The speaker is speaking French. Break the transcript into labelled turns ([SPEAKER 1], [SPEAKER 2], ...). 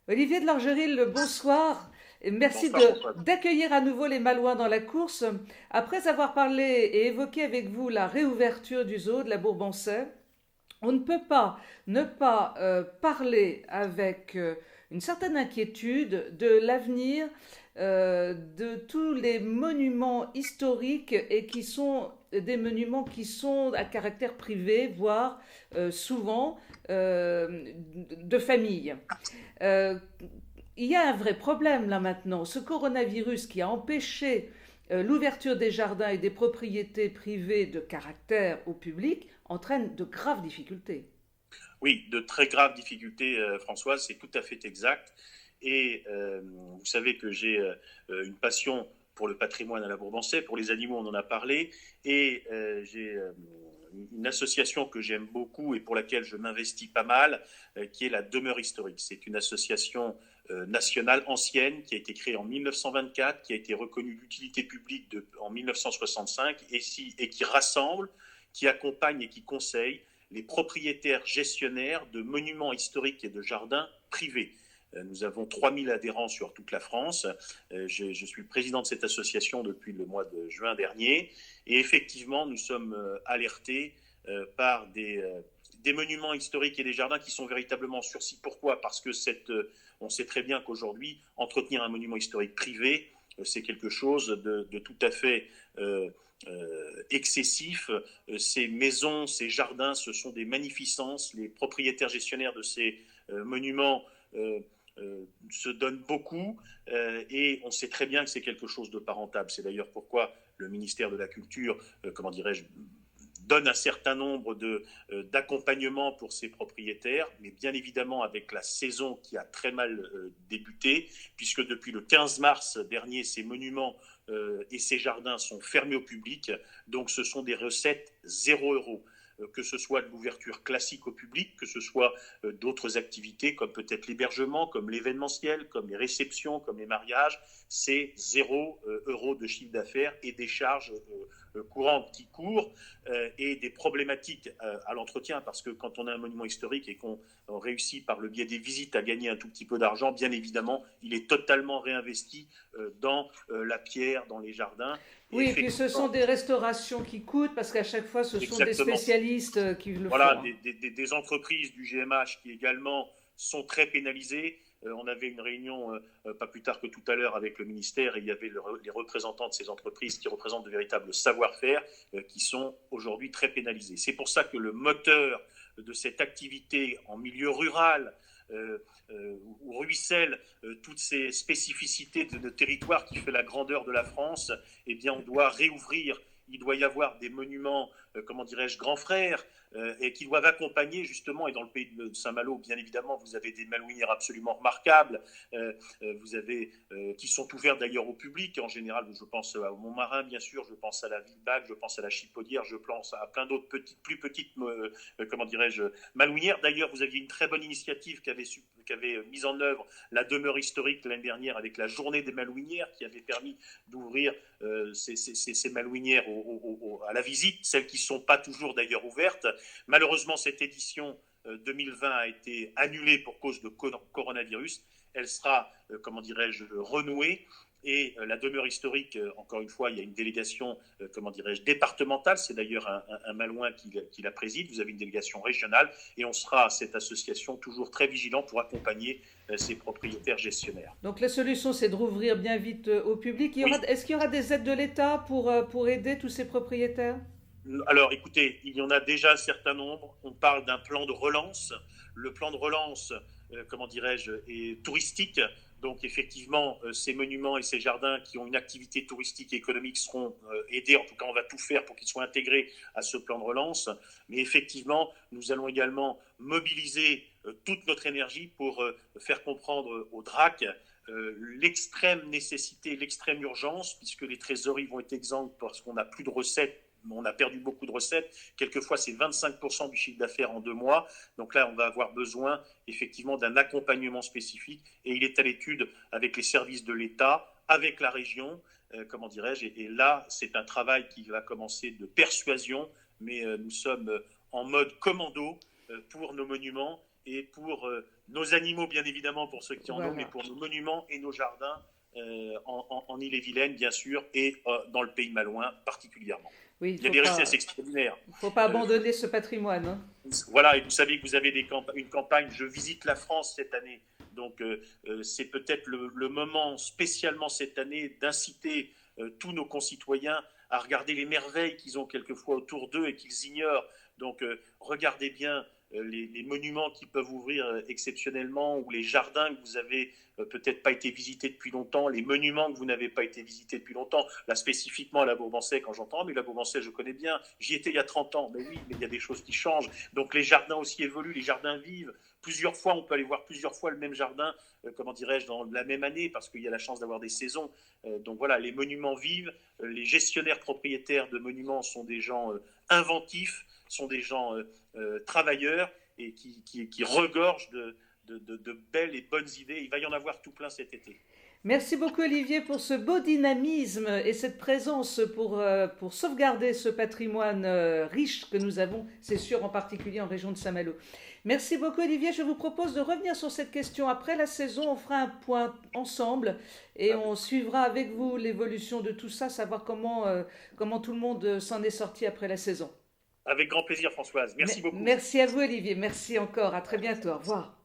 [SPEAKER 1] Olivier de Largeril, bonsoir. Et merci
[SPEAKER 2] Bonsoir François.
[SPEAKER 1] d'accueillir à nouveau les Malouins dans la course. Après avoir parlé et évoqué avec vous la réouverture du zoo de la Bourboncais, on ne peut pas ne pas parler avec une certaine inquiétude de l'avenir de tous les monuments historiques et qui sont des monuments qui sont à caractère privé, voire souvent de famille. Euh, il y a un vrai problème là maintenant. Ce coronavirus qui a empêché l'ouverture des jardins et des propriétés privées de caractère au public entraîne de graves difficultés.
[SPEAKER 2] Oui, de très graves difficultés, Françoise, c'est tout à fait exact. Et vous savez que j'ai une passion pour le patrimoine à la Bourboncais, pour les animaux, on en a parlé, et j'ai une association que j'aime beaucoup et pour laquelle je m'investis pas mal, qui est la Demeure historique. C'est une association nationale ancienne qui a été créée en 1924, qui a été reconnue d'utilité publique en 1965 et qui rassemble, qui accompagne et qui conseille les propriétaires gestionnaires de monuments historiques et de jardins privés. Nous avons 3000 adhérents sur toute la France. Je suis le président de cette association depuis le mois de juin dernier. Et effectivement, nous sommes alertés par des monuments historiques et des jardins qui sont véritablement en sursis. Pourquoi ? Parce que on sait très bien qu'aujourd'hui, entretenir un monument historique privé, c'est quelque chose de tout à fait excessif. Ces maisons, ces jardins, ce sont des magnificences. Les propriétaires gestionnaires de ces monuments se donnent beaucoup et on sait très bien que c'est quelque chose de pas rentable. C'est d'ailleurs pourquoi le ministère de la Culture, comment dirais-je, donne un certain nombre d'accompagnements pour ces propriétaires, mais bien évidemment avec la saison qui a très mal débuté, puisque depuis le 15 mars dernier, ces monuments et ces jardins sont fermés au public, donc ce sont des recettes 0 €. Que ce soit de l'ouverture classique au public, que ce soit d'autres activités comme peut-être l'hébergement, comme l'événementiel, comme les réceptions, comme les mariages, c'est 0 € de chiffre d'affaires et des charges courantes qui courent et des problématiques à l'entretien, parce que quand on a un monument historique et qu'on réussit par le biais des visites à gagner un tout petit peu d'argent, bien évidemment, il est totalement réinvesti dans la pierre, dans les jardins. Et
[SPEAKER 1] Oui, et puis ce sont
[SPEAKER 2] effectivement,
[SPEAKER 1] des restaurations qui coûtent parce qu'à chaque fois ce sont des
[SPEAKER 2] exactement,
[SPEAKER 1] spécialistes qui le font,
[SPEAKER 2] voilà,
[SPEAKER 1] hein.
[SPEAKER 2] des entreprises du GMH qui également sont très pénalisées. On avait une réunion pas plus tard que tout à l'heure avec le ministère et il y avait les représentants de ces entreprises qui représentent de véritables savoir-faire qui sont aujourd'hui très pénalisés. C'est pour ça que le moteur de cette activité en milieu rural, où ruissellent toutes ces spécificités de territoire qui fait la grandeur de la France, eh bien on doit réouvrir. Il doit y avoir des monuments, comment dirais-je, grands frères, et qui doivent accompagner justement, et dans le pays de Saint-Malo, bien évidemment, vous avez des malouinières absolument remarquables, vous avez, qui sont ouvertes d'ailleurs au public, en général, je pense au Montmarin, bien sûr, je pense à la Villebague, je pense à la Chipaudière, je pense à plein d'autres plus petites, comment dirais-je, malouinières. D'ailleurs, vous aviez une très bonne initiative qu'avait mise en œuvre la demeure historique l'année dernière avec la journée des malouinières qui avait permis d'ouvrir ces malouinières à la visite, celles qui ne sont pas toujours d'ailleurs ouvertes. Malheureusement, cette édition 2020 a été annulée pour cause de coronavirus. Elle sera, comment dirais-je, renouée. Et la demeure historique, encore une fois, il y a une délégation, comment dirais-je, départementale. C'est d'ailleurs un Malouin qui la préside. Vous avez une délégation régionale. Et on sera, cette association, toujours très vigilant pour accompagner ces propriétaires gestionnaires.
[SPEAKER 1] Donc la solution c'est de rouvrir bien vite au public.
[SPEAKER 2] Oui,
[SPEAKER 1] Est-ce qu'il y aura des aides de l'État pour aider tous ces propriétaires?
[SPEAKER 2] alors, écoutez, il y en a déjà un certain nombre. On parle d'un plan de relance. Le plan de relance, comment dirais-je, est touristique. Donc, effectivement, ces monuments et ces jardins qui ont une activité touristique et économique seront aidés. En tout cas, on va tout faire pour qu'ils soient intégrés à ce plan de relance. Mais effectivement, nous allons également mobiliser toute notre énergie pour faire comprendre aux DRAC l'extrême nécessité, l'extrême urgence, puisque les trésoreries vont être exsangues parce qu'on n'a plus de recettes. On a perdu beaucoup de recettes. Quelquefois, c'est 25% du chiffre d'affaires en 2 mois. Donc là, on va avoir besoin effectivement d'un accompagnement spécifique. Et il est à l'étude avec les services de l'État, avec la région, comment dirais-je. Et là, c'est un travail qui va commencer de persuasion. Mais nous sommes en mode commando pour nos monuments et pour nos animaux, bien évidemment, pour ceux qui en ont, mais pour nos monuments et nos jardins en Ille-et-Vilaine, bien sûr, et dans le Pays Malouin particulièrement.
[SPEAKER 1] Oui,
[SPEAKER 2] il y a des richesses extraordinaires.
[SPEAKER 1] Il ne faut pas abandonner ce patrimoine. Hein.
[SPEAKER 2] Voilà, et vous savez que vous avez une campagne, je visite la France cette année, donc c'est peut-être le moment, spécialement cette année, d'inciter tous nos concitoyens à regarder les merveilles qu'ils ont quelquefois autour d'eux et qu'ils ignorent. Donc regardez bien les monuments qui peuvent ouvrir exceptionnellement, ou les jardins que vous avez peut-être pas été visités depuis longtemps, les monuments que vous n'avez pas été visités depuis longtemps. Là, spécifiquement à la Bourbansais, quand j'entends, mais la Bourbansais, je connais bien, j'y étais il y a 30 ans. Mais oui, mais il y a des choses qui changent. Donc les jardins aussi évoluent, les jardins vivent. Plusieurs fois, on peut aller voir plusieurs fois le même jardin, comment dirais-je, dans la même année, parce qu'il y a la chance d'avoir des saisons. Donc voilà, les monuments vivent. Les gestionnaires propriétaires de monuments sont des gens inventifs, sont des gens travailleurs et qui regorgent de belles et bonnes idées. Il va y en avoir tout plein cet été.
[SPEAKER 1] Merci beaucoup Olivier pour ce beau dynamisme et cette présence pour sauvegarder ce patrimoine riche que nous avons, c'est sûr, en particulier en région de Saint-Malo. Merci beaucoup Olivier, je vous propose de revenir sur cette question après la saison, on fera un point ensemble et on suivra avec vous l'évolution de tout ça, savoir comment tout le monde s'en est sorti après la saison.
[SPEAKER 2] Avec grand plaisir Françoise, merci beaucoup.
[SPEAKER 1] Merci à vous Olivier, merci encore, à très bientôt, au revoir.